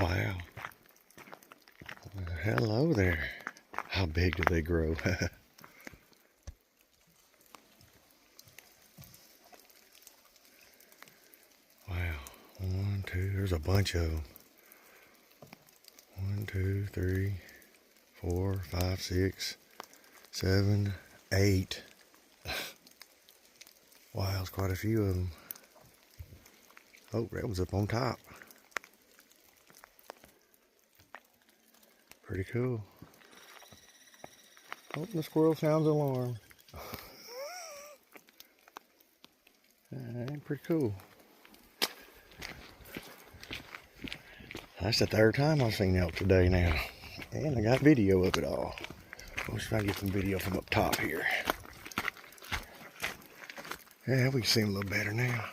Wow. Hello there. How big do they grow? Wow. 1, 2, there's a bunch of them. 1, 2, 3, 4, 5, 6, 7, 8. Wow, there's quite a few of them. Oh, that was up on top. Pretty cool. Oh, the squirrel sounds alarm. Pretty cool. That's the third time I've seen elk today now. And I got video of it all. Let's try to get some video from up top here. Yeah, we can see them a little better now.